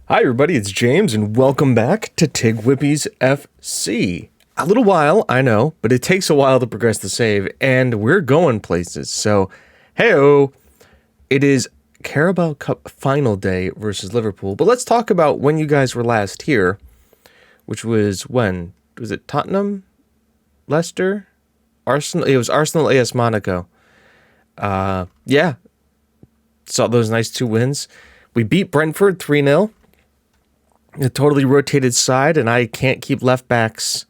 Hi everybody, it's James and welcome back to TGWPIS FC. A little while, I know, but it takes a while to progress the save and we're going places. So, heyo, it is Carabao Cup final day versus Liverpool. But let's talk about when you guys were last here, which was when? Was it Tottenham? Leicester? Arsenal? It was Arsenal AS Monaco. Yeah, saw those nice 2 wins. We beat Brentford 3-0. A totally rotated side, and I can't keep left backs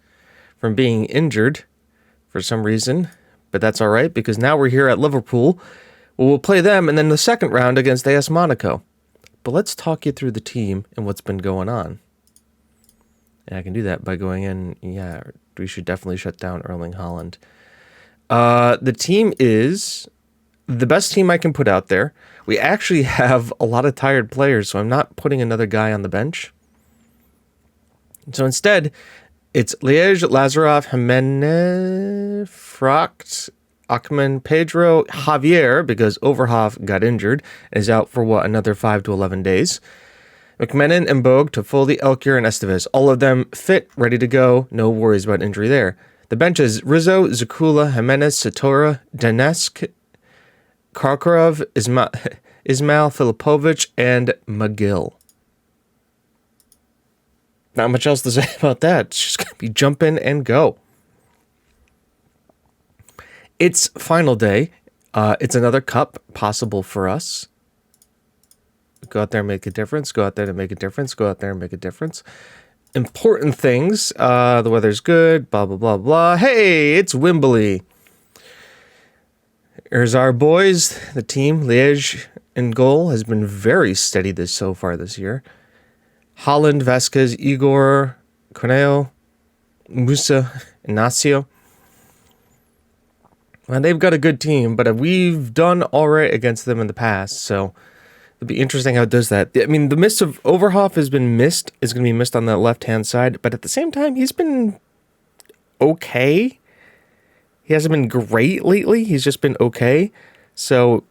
from being injured for some reason. But that's all right, because now we're here at Liverpool. Well, we'll play them, and then the second round against AS Monaco. But let's talk you through the team and what's been going on. And I can do that by going in. Yeah, we should definitely shut down Erling Haaland. The team is the best team I can put out there. We actually have a lot of tired players, so I'm not putting another guy on the bench. So instead, it's Liège, Lazarov, Jimenez, Fracht, Achman, Pedro, Javier, because Overhoff got injured and is out for, another 5 to 11 days. McMenon, Mbogue, Toffoli, Elkier, and Estevez. All of them fit, ready to go. No worries about injury there. The bench is Rizzo, Zakula, Jimenez, Satora, Danesk, Karkarov, Ismail Filipovic, and McGill. Not much else to say about that. It's just going to be jump in and go. It's final day. It's another cup possible for us. Go out there and make a difference. Go out there to make a difference. Go out there and make a difference. Important things. The weather's good. Blah, blah, blah, blah. Hey, it's Wembley. Here's our boys. The team, Liège in goal, has been very steady so far this year. Haaland, Vasquez, Igor, Corneo, Musa, Ignacio. Well, they've got a good team, but we've done all right against them in the past, so it'll be interesting how it does that. I mean, the miss of Overhoff is going to be missed on that left-hand side, but at the same time, he's been okay. He hasn't been great lately. He's just been okay. So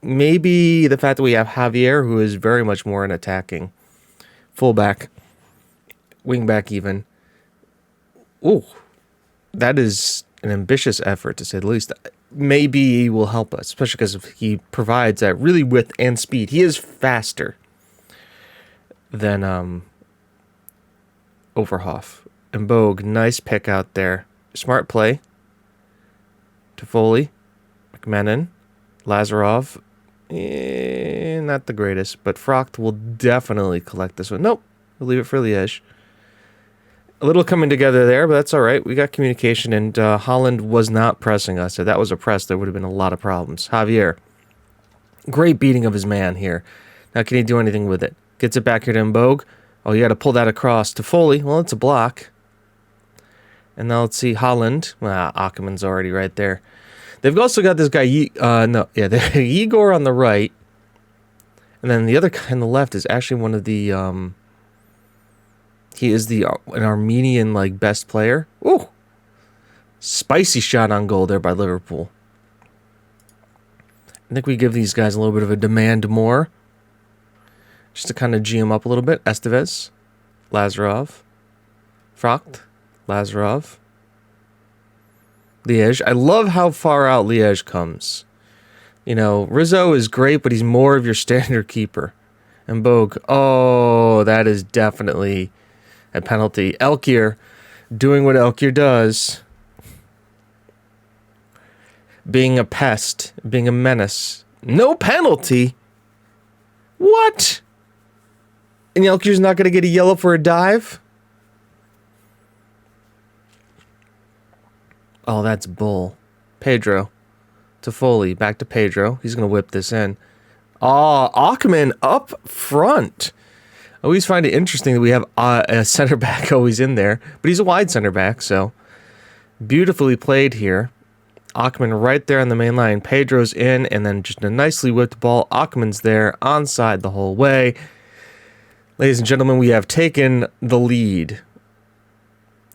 maybe the fact that we have Javier, who is very much more an attacking fullback, wingback even. Ooh, that is an ambitious effort, to say the least. Maybe he will help us, especially because he provides that really width and speed. He is faster than Overhoff. And Bogue, nice pick out there. Smart play. Toffoli, McMenon, Lazarov. Not the greatest, but Fracht will definitely collect this one. Nope, we'll leave it for Liège. A little coming together there, but that's all right. We got communication, and Haaland was not pressing us. If that was a press, there would have been a lot of problems. Javier, great beating of his man here. Now, can he do anything with it? Gets it back here to Mbogue. Oh, you got to pull that across to Foley. Well, it's a block. And now let's see Haaland. Ackerman's already right there. They've also got this guy, Igor on the right. And then the other guy on the left is actually one of the, he is an Armenian, best player. Ooh, spicy shot on goal there by Liverpool. I think we give these guys a little bit of a demand more. Just to kind of G them up a little bit. Estevez, Lazarov, Fracht, Lazarov, Liège. I love how far out Liège comes. You know, Rizzo is great, but he's more of your standard keeper. And Bogue, oh, that is definitely a penalty. Elkier doing what Elkier does. Being a pest, being a menace. No penalty? What? And Elkier's not going to get a yellow for a dive? Oh, that's bull. Pedro. Toffoli. Back to Pedro. He's going to whip this in. Oh, Achman up front. I always find it interesting that we have a center back always in there. But he's a wide center back, so beautifully played here. Achman right there on the main line. Pedro's in, and then just a nicely whipped ball. Achman's there, onside the whole way. Ladies and gentlemen, we have taken the lead.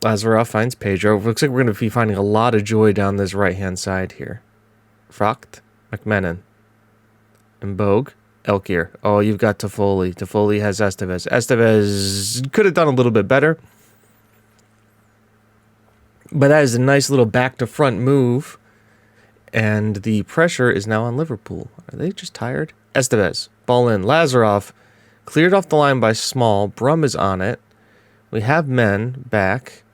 Lazarov finds Pedro. Looks like we're going to be finding a lot of joy down this right-hand side here. Fracht, McMenon, Mbogue, Elkier. Oh, you've got Toffoli. Toffoli has Estevez. Estevez could have done a little bit better. But that is a nice little back-to-front move. And the pressure is now on Liverpool. Are they just tired? Estevez. Ball in. Lazarov cleared off the line by Small. Brum is on it. We have men back.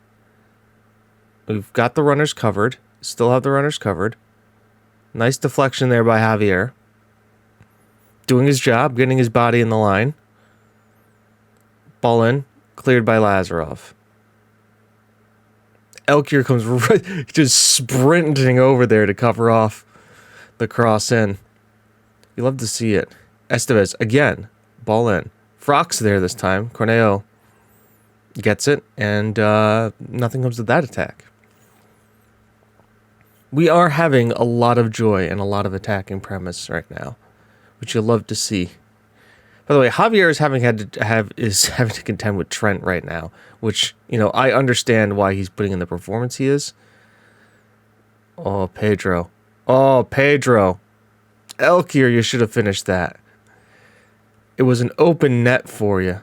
We've got the runners covered. Still have the runners covered. Nice deflection there by Javier. Doing his job, getting his body in the line. Ball in. Cleared by Lazarov. Elkier comes right, just sprinting over there to cover off the cross in. You love to see it. Estevez, again. Ball in. Frock's there this time. Corneo gets it, and nothing comes of that attack. We are having a lot of joy and a lot of attacking premise right now, which you'll love to see. By the way, Javier is having to contend with Trent right now, which, you know, I understand why he's putting in the performance he is. Oh, Pedro. Oh, Pedro. Elkier, you should have finished that. It was an open net for you.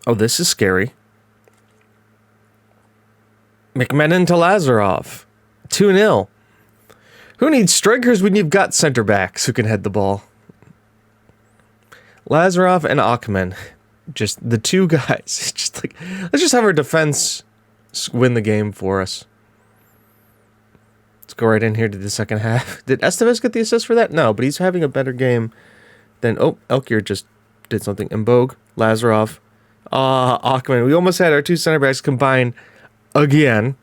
Oh, this is scary. McMenon to Lazarov. 2-0. Who needs strikers when you've got center backs who can head the ball? Lazarov and Akman. Just the two guys. Just like, let's just have our defense win the game for us. Let's go right in here to the second half. Did Estevez get the assist for that? No, but he's having a better game than... Oh, Elkier just did something. Mbog, Lazarov. Akman. We almost had our two center backs combined again.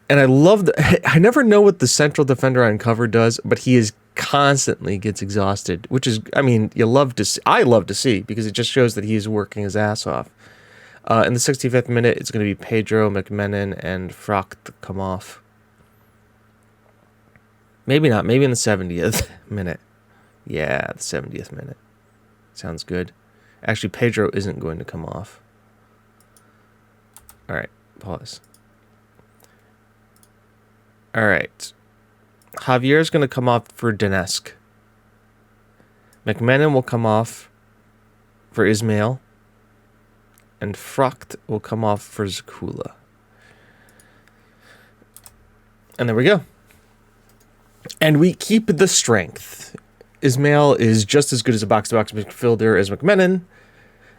And I love I never know what the central defender on cover does, but he is constantly gets exhausted, which is, I mean, you love to see. I love to see, because it just shows that he is working his ass off. In the 65th minute, it's going to be Pedro, McMenon, and Frock to come off. Maybe not. Maybe in the 70th minute. Yeah, the 70th minute. Sounds good. Actually, Pedro isn't going to come off. All right, pause. All right. Javier's going to come off for Donetsk. McMenon will come off for Ismail. And Frucht will come off for Zakula. And there we go. And we keep the strength. Ismail is just as good as a box-to-box midfielder as McMenon.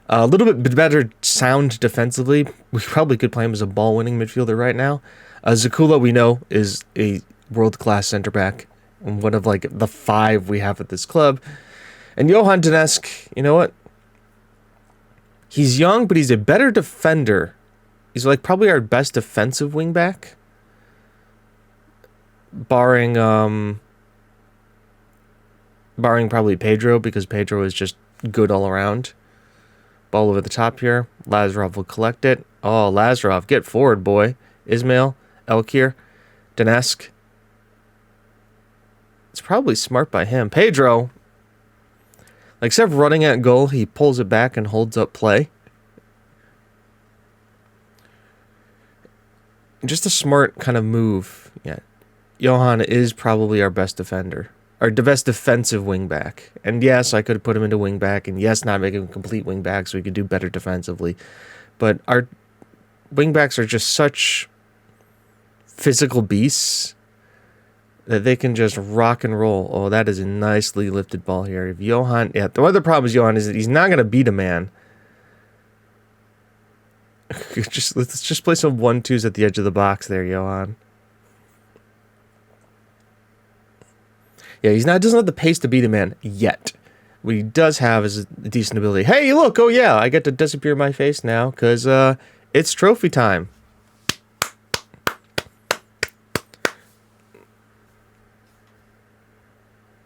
A little bit better sound defensively. We probably could play him as a ball-winning midfielder right now. Zakula, we know, is a world-class center back. One of, like, the 5 we have at this club. And Johan Donetsk, you know what? He's young, but he's a better defender. He's, like, probably our best defensive wingback. Barring probably Pedro, because Pedro is just good all around. Ball over the top here. Lazarov will collect it. Oh, Lazarov, get forward, boy. Ismail, Elkier, Donetsk. It's probably smart by him. Pedro, like, instead of running at goal, he pulls it back and holds up play. Just a smart kind of move. Yeah. Johan is probably our best defender. Our best defensive wingback. And yes, I could have put him into wingback. And yes, not make him a complete wingback so we could do better defensively. But our wingbacks are just such physical beasts that they can just rock and roll. Oh, that is a nicely lifted ball here. If Johan... Yeah, the other problem with Johan is that he's not going to beat a man. Let's just play some 1-2s at the edge of the box there, Johan. Yeah, doesn't have the pace to beat a man yet. What he does have is a decent ability. Hey, look! Oh yeah, I get to disappear my face now because it's trophy time.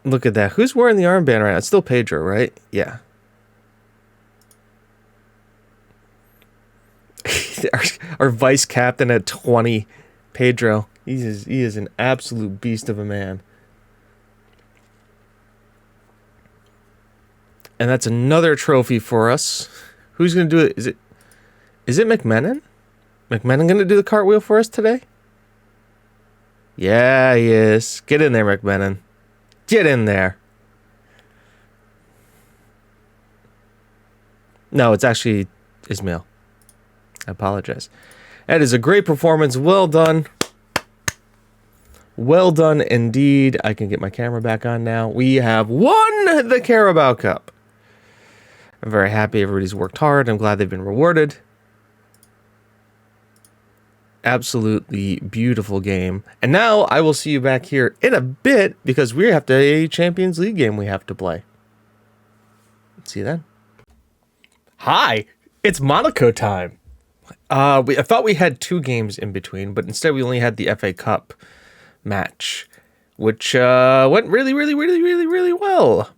Look at that. Who's wearing the armband right now? It's still Pedro, right? Yeah. our vice captain at 20, Pedro. He is an absolute beast of a man. And that's another trophy for us. Who's going to do it? Is it McMenon? McMenon going to do the cartwheel for us today? Yeah, he is. Get in there, McMenon. Get in there. No, it's actually Ismail. I apologize. That is a great performance. Well done. Well done indeed. I can get my camera back on now. We have won the Carabao Cup. I'm very happy everybody's worked hard. I'm glad they've been rewarded. Absolutely beautiful game. And now I will see you back here in a bit because we have a Champions League game we have to play. See you then. Hi, it's Monaco time. I thought we had 2 games in between, but instead we only had the FA Cup match, which went really well.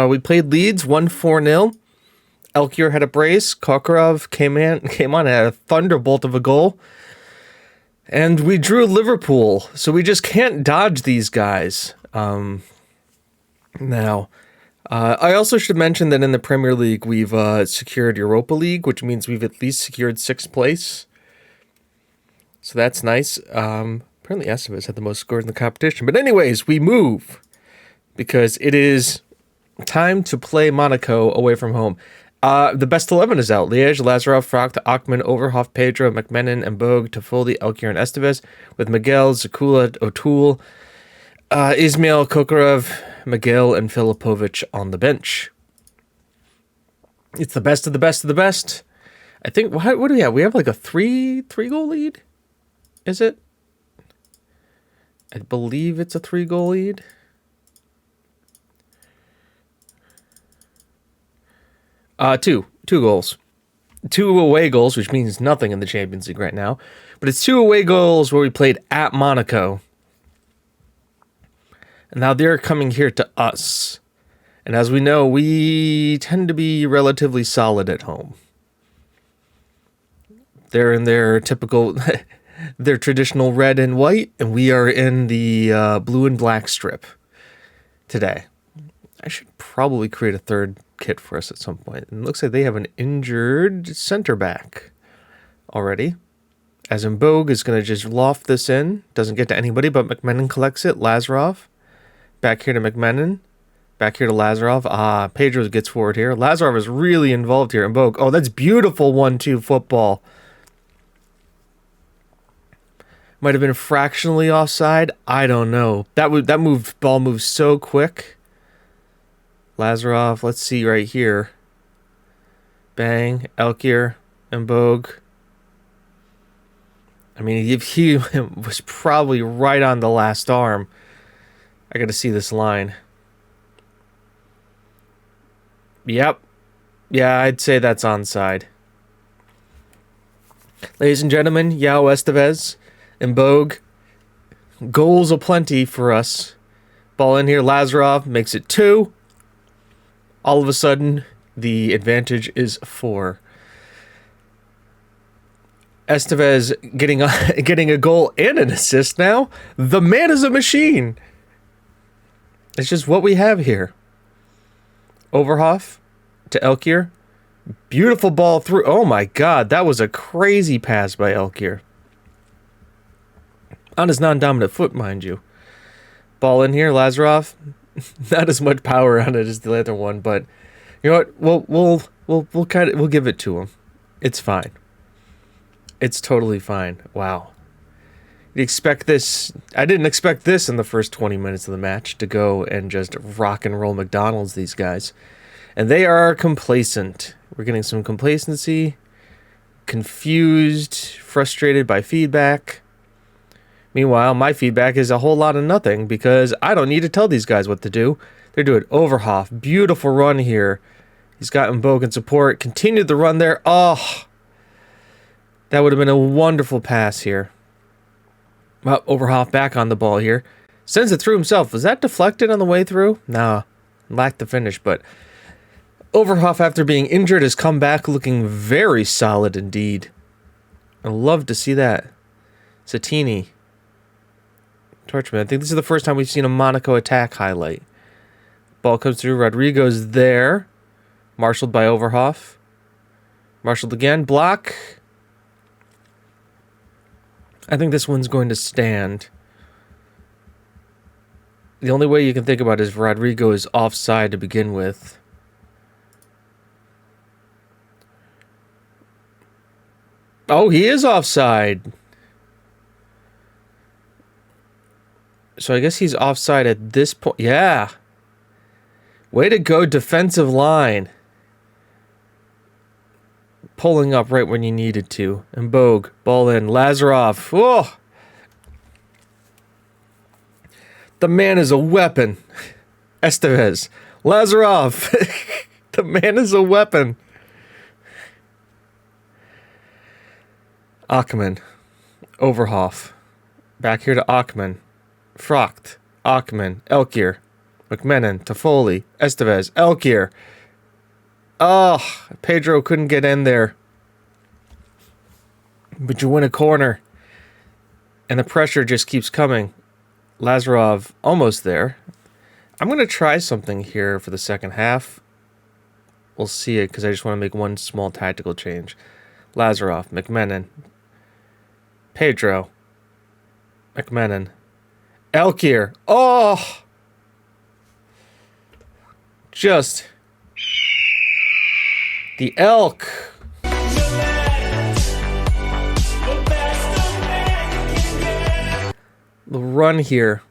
We played Leeds, won 4-0. Elkier had a brace. Kokarov came on and had a thunderbolt of a goal. And we drew Liverpool, so we just can't dodge these guys. Now, I also should mention that in the Premier League, we've secured Europa League, which means we've at least secured 6th place. So that's nice. Apparently Estevez had the most scores in the competition. But anyways, we move because it is time to play Monaco away from home. The best 11 is out. Liège, Lazarov, Frock, Achman, Overhoff, Pedro, McMenon, and Bogue, Toffoli, Elkier, and Estevez, with Miguel, Zakula, O'Toole, Ismail, Kokarov, Miguel, and Filipovic on the bench. It's the best of the best of the best. I think, what do we have? We have like a three goal lead? Is it? I believe it's a 3-goal lead. Two goals. 2 away goals, which means nothing in the Champions League right now. But it's 2 away goals where we played at Monaco. And now they're coming here to us. And as we know, we tend to be relatively solid at home. They're in their typical, their traditional red and white, and we are in the blue and black strip today. I should probably create a third kit for us at some point. And it looks like they have an injured center back already. As in Bogue is going to just loft this in. Doesn't get to anybody, but McMenon collects it. Lazarov. Back here to McMenon. Back here to Lazarov. Pedro gets forward here. Lazarov is really involved here in Bogue. Oh, that's beautiful 1-2 football. Might have been fractionally offside. I don't know. Ball moved so quick. Lazarov, let's see right here. Bang, Elkier, and Bogue. I mean, if he was probably right on the last arm. I got to see this line. Yep. Yeah, I'd say that's onside. Ladies and gentlemen, Yao Estevez and Bogue. Goals aplenty for us. Ball in here, Lazarov makes it 2. All of a sudden, the advantage is 4. Estevez getting a goal and an assist now. The man is a machine. It's just what we have here. Overhoff to Elkier. Beautiful ball through. Oh my God, that was a crazy pass by Elkier. On his non-dominant foot, mind you. Ball in here, Lazarov. Not as much power on it as the other one, but you know what? We'll give it to him. It's fine. It's totally fine. Wow. You expect this? I didn't expect this in the first 20 minutes of the match to go and just rock and roll McDonald's, these guys. And they are complacent. We're getting some complacency, confused, frustrated by feedback. Meanwhile, my feedback is a whole lot of nothing because I don't need to tell these guys what to do. They're doing Overhoff. Beautiful run here. He's got Bogue in support. Continued the run there. Oh, that would have been a wonderful pass here. Well, Overhoff back on the ball here. Sends it through himself. Was that deflected on the way through? Nah, lacked the finish, but Overhoff, after being injured, has come back looking very solid indeed. I love to see that. Satini. Torchman. I think this is the first time we've seen a Monaco attack highlight. Ball comes through. Rodrigo's there. Marshaled by Overhoff. Marshaled again. Block. I think this one's going to stand. The only way you can think about it is Rodrigo is offside to begin with. Oh, he is offside. So I guess he's offside at this point. Yeah. Way to go, defensive line. Pulling up right when you needed to. And Bogue, ball in. Lazarov. Oh! The man is a weapon. Estevez. Lazarov. The man is a weapon. Achman. Overhoff. Back here to Achman. Frocht. Achman. Elkier. McMenon. Toffoli. Estevez. Elkier. Oh, Pedro couldn't get in there. But you win a corner. And the pressure just keeps coming. Lazarov almost there. I'm going to try something here for the second half. We'll see it because I just want to make one small tactical change. Lazarov, McMenon, Pedro, McMenon, Elkier. Oh! Just the elk. The run here.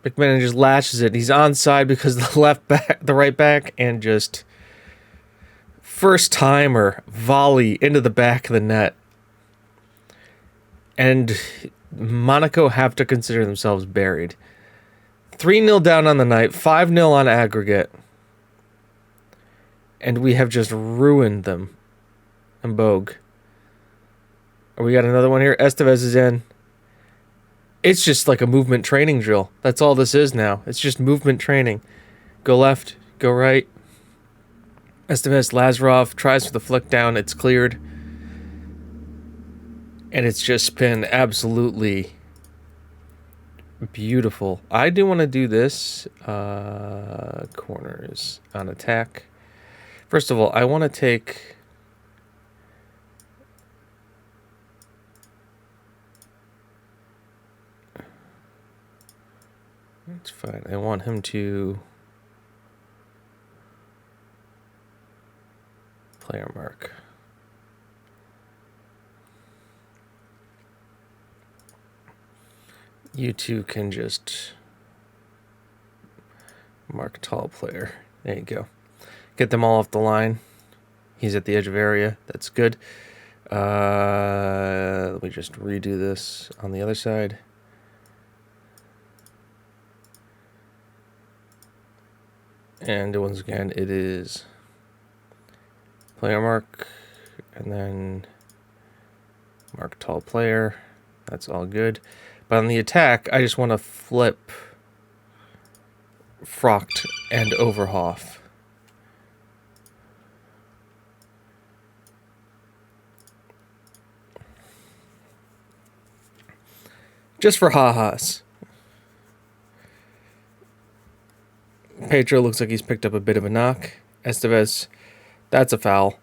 McMenon just lashes it. He's onside because the right back, and just first timer volley into the back of the net. And Monaco have to consider themselves buried. 3-0 down on the night, 5-0 on aggregate. And we have just ruined them. And Bogue. We got another one here. Estevez is in. It's just like a movement training drill. That's all this is now. It's just movement training. Go left, go right. Estevez, Lazarov tries for the flick down. It's cleared. And it's just been absolutely beautiful. I do want to do this. Corners on attack. First of all, I want to take... It's fine. I want him to... Player mark. You two can just mark tall player. There you go. Get them all off the line. He's at the edge of area. That's good. Let me just redo this on the other side. And once again, it is player mark, and then mark tall player. That's all good. But on the attack, I just want to flip Frocht and Overhoff. Just for ha-has. Pedro looks like he's picked up a bit of a knock. Estevez, that's a foul.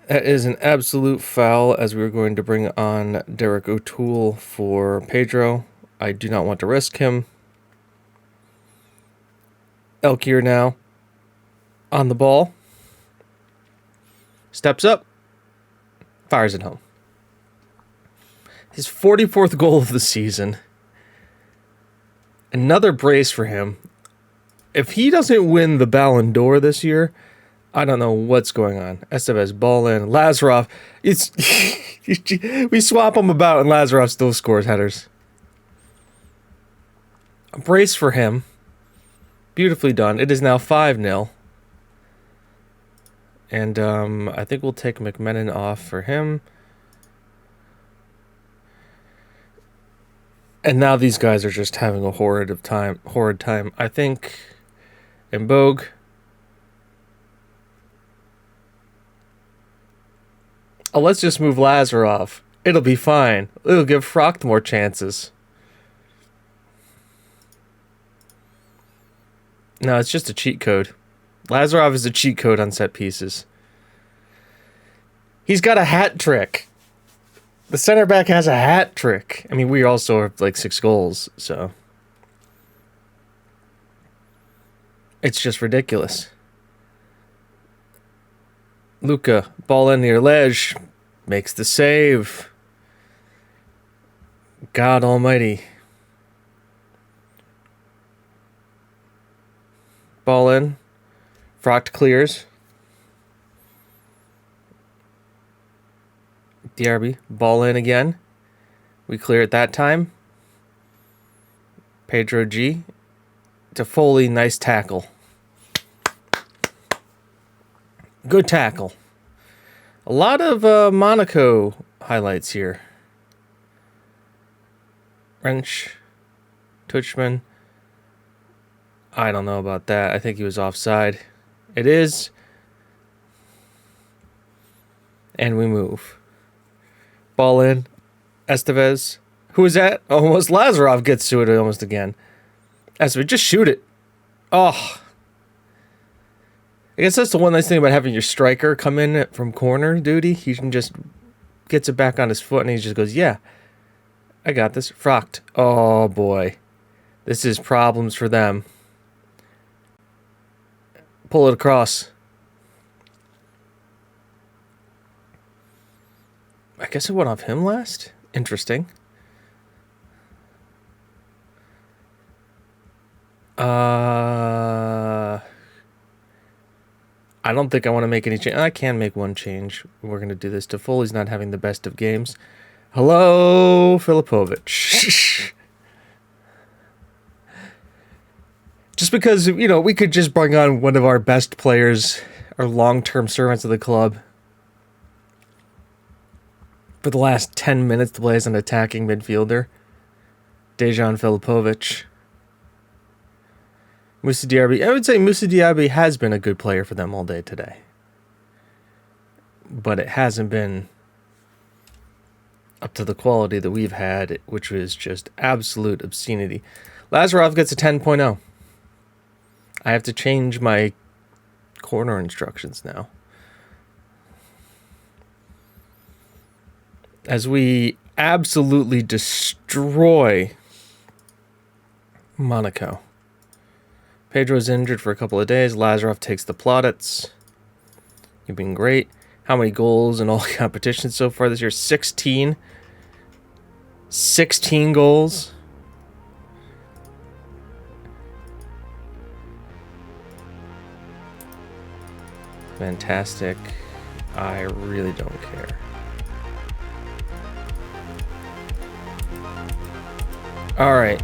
That is an absolute foul, as we were going to bring on Derek O'Toole for Pedro. I do not want to risk him. Elkier now on the ball. Steps up. Fires it home. His 44th goal of the season. Another brace for him. If he doesn't win the Ballon d'Or this year, I don't know what's going on. Estevez, ball in. Lazarov. It's we swap him about and Lazarov still scores headers. A brace for him. Beautifully done. It is now 5-0. And I think we'll take McMenon off for him. And now these guys are just having a horrid time. I think in Bogue. Oh, let's just move Lazarov. It'll be fine. It'll give Frocht more chances. No, it's just a cheat code. Lazarov is a cheat code on set pieces. He's got a hat trick. The center back has a hat trick. I mean, we also have like 6 goals, so it's just ridiculous. Luka, ball in near ledge, makes the save. God almighty. Ball in. Frocht clears. DRB, ball in again. We clear it that time. Pedro G. To Foley, nice tackle. Good tackle. A lot of Monaco highlights here. Wrench. Tuchman. I don't know about that. I think he was offside. It is. And we move. Ball in. Estevez. Who is that? Almost Lazarov gets to it almost again. Estevez, just shoot it. Oh. I guess that's the one nice thing about having your striker come in from corner duty. He can just gets it back on his foot and he just goes, yeah, I got this. Frocht. Oh, boy. This is problems for them. Pull it across. I guess it went off him last. Interesting. I don't think I want to make any change. I can make one change. We're going to do this. Toffoli's not having the best of games. Hello, Filipovic. Just because, you know, we could just bring on one of our best players, our long-term servants of the club, for the last 10 minutes to play as an attacking midfielder. Dejan Filipovic. Moussa Diaby. I would say Moussa Diaby has been a good player for them all day today. But it hasn't been up to the quality that we've had, which was just absolute obscenity. Lazarov gets a 10.0. I have to change my corner instructions now. As we absolutely destroy Monaco. Pedro's injured for a couple of days. Lazarov takes the plaudits. You've been great. How many goals in all competitions so far this year? 16. 16 goals. Fantastic. I really don't care. All right,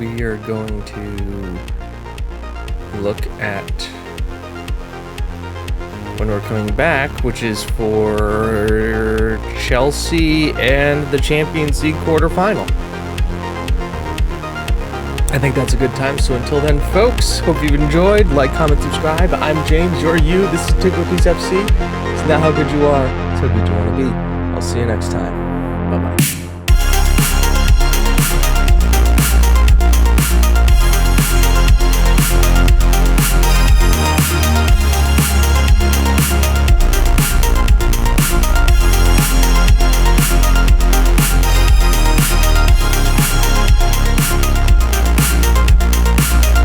we are going to look at when we're coming back, which is for Chelsea and the Champions League quarterfinal. I think that's a good time. So until then, folks, hope you've enjoyed. Like, comment, subscribe. I'm James, you're you. This is TGWPIS FC. It's not how good you are, it's how good you want to be. I'll see you next time. Bye-bye.